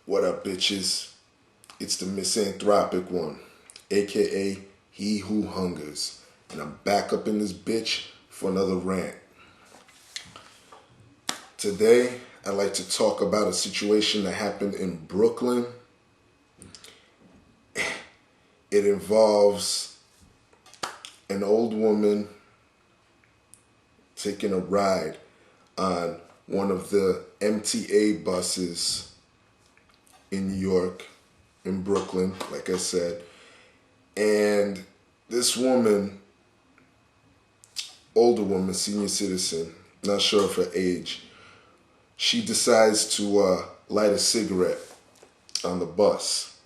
What up, bitches? It's the MisanthropikOne, aka He Who Hungers, and I'm back up in this bitch for another rant. Today, I'd like to talk about a situation that happened in Brooklyn. It involves an old woman taking a ride on one of the MTA buses in New York, in Brooklyn, like I said. And this woman, older woman, senior citizen, not sure of her age, she decides to light a cigarette on the bus,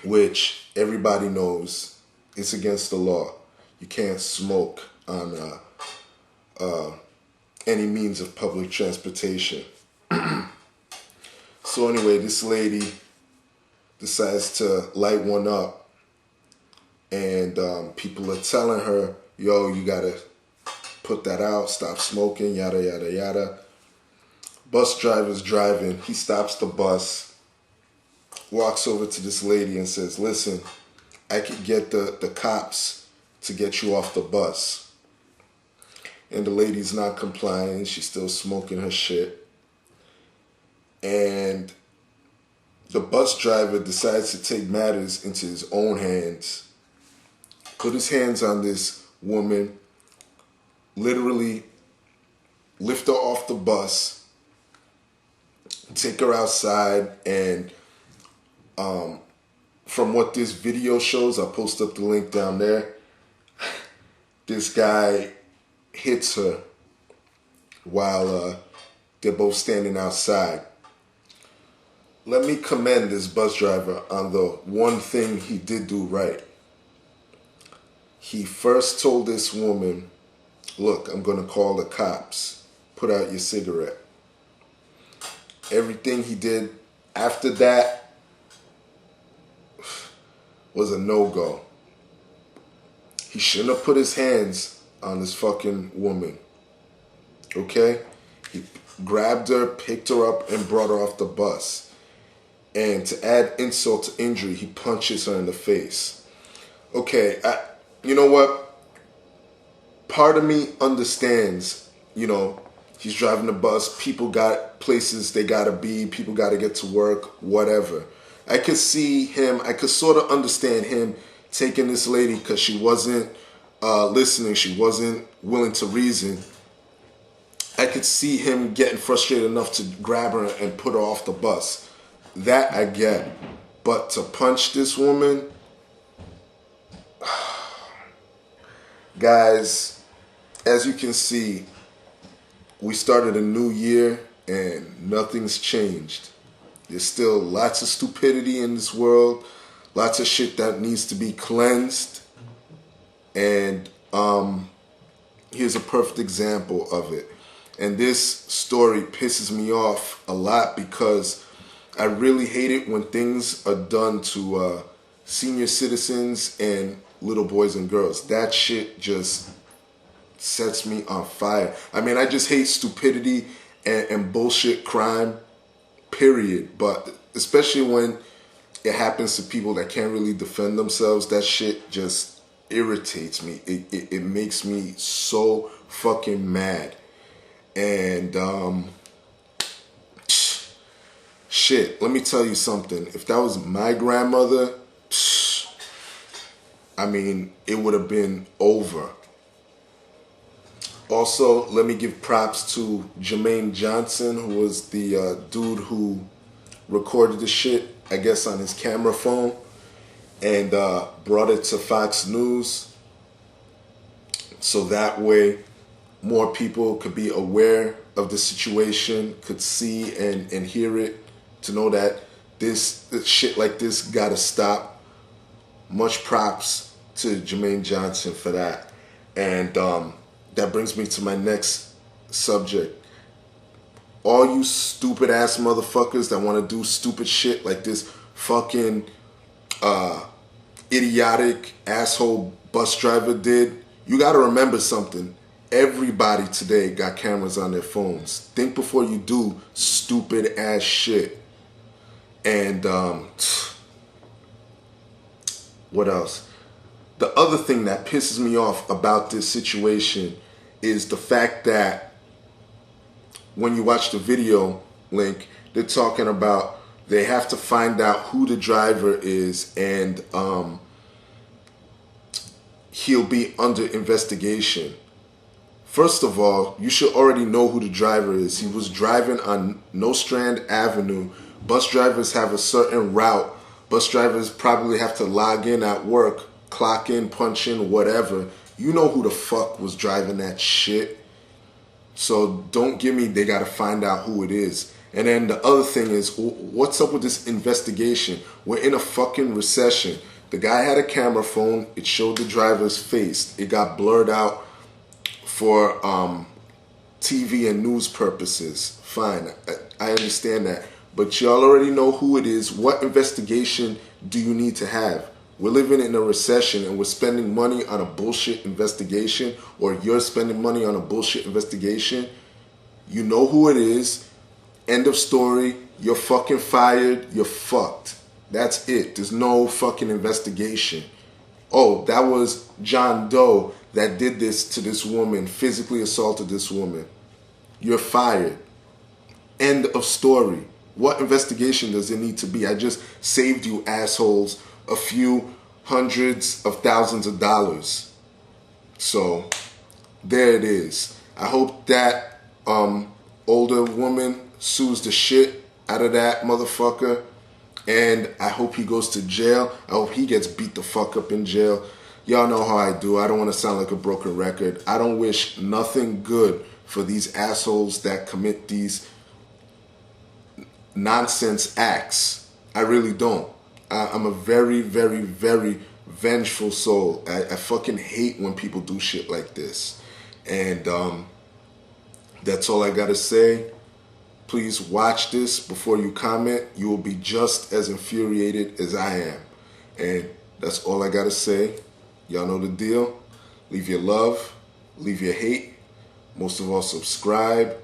which everybody knows it's against the law. You can't smoke on any means of public transportation. So anyway, this lady decides to light one up, and people are telling her, yo, you gotta put that out, stop smoking, yada, yada, yada. Bus driver's driving, he stops the bus, walks over to this lady and says, listen, I could get the cops to get you off the bus. And the lady's not complying, she's still smoking her shit. And the bus driver decides to take matters into his own hands, put his hands on this woman, literally lift her off the bus, take her outside, and from what this video shows, I'll post up the link down there, this guy hits her while they're both standing outside. Let me commend this bus driver on the one thing he did do right. He first told this woman, look, I'm going to call the cops. Put out your cigarette. Everything he did after that was a no-go. He shouldn't have put his hands on this fucking woman. Okay? He grabbed her, picked her up, and brought her off the bus. And to add insult to injury, he punches her in the face. Okay, you know what? Part of me understands, he's driving the bus, people got places they gotta be, people gotta get to work, whatever. I could see him, I could sort of understand him taking this lady because she wasn't listening, she wasn't willing to reason. I could see him getting frustrated enough to grab her and put her off the bus. That I get. But to punch this woman, guys, as you can see, we started a new year and nothing's changed. There's still lots of stupidity in this world, lots of shit that needs to be cleansed. And here's a perfect example of it. And this story pisses me off a lot because I really hate it when things are done to senior citizens and little boys and girls. That shit just sets me on fire. I mean, I just hate stupidity and bullshit crime, period. But especially when it happens to people that can't really defend themselves, that shit just irritates me. It makes me so fucking mad. And shit, let me tell you something. If that was my grandmother, I mean, it would have been over. Also, let me give props to Jermaine Johnson, who was the dude who recorded the shit, I guess, on his camera phone and brought it to Fox News. So that way, more people could be aware of the situation, could see and hear it, to know that This shit like this gotta stop. Much props to Jermaine Johnson for that. And that brings me to my next subject. All you stupid ass motherfuckers that want to do stupid shit like this fucking idiotic asshole bus driver did, you gotta remember something. Everybody today got cameras on their phones. Think before you do stupid ass shit. And what else? The other thing that pisses me off about this situation is the fact that when you watch the video link, they're talking about they have to find out who the driver is, and he'll be under investigation. First of all, you should already know who the driver is. He was driving on Nostrand Avenue. Bus drivers have a certain route. Bus drivers probably have to log in at work, clock in, punch in, whatever. You know who the fuck was driving that shit. So don't give me they gotta find out who it is. And then the other thing is, what's up with this investigation? We're in a fucking recession. The guy had a camera phone. It showed the driver's face. It got blurred out for TV and news purposes. Fine, I understand that. But y'all already know who it is. What investigation do you need to have? We're living in a recession and we're spending money on a bullshit investigation, or you're spending money on a bullshit investigation. You know who it is. End of story. You're fucking fired. You're fucked. That's it. There's no fucking investigation. Oh, that was John Doe that did this to this woman, physically assaulted this woman. You're fired. End of story. What investigation does it need to be? I just saved you assholes a few hundreds of thousands of dollars. So there it is. I hope that older woman sues the shit out of that motherfucker, and I hope he goes to jail. I hope he gets beat the fuck up in jail. Y'all know how I do. I don't want to sound like a broken record. I don't wish nothing good for these assholes that commit these nonsense acts. I really don't. I'm a very, very, very vengeful soul. I fucking hate when people do shit like this. And that's all I gotta say. Please watch this before you comment. You will be just as infuriated as I am. And that's all I gotta say. Y'all know the deal. Leave your love. Leave your hate. Most of all, subscribe.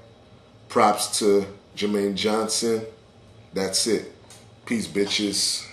Props to Jermaine Johnson. That's it. Peace, bitches.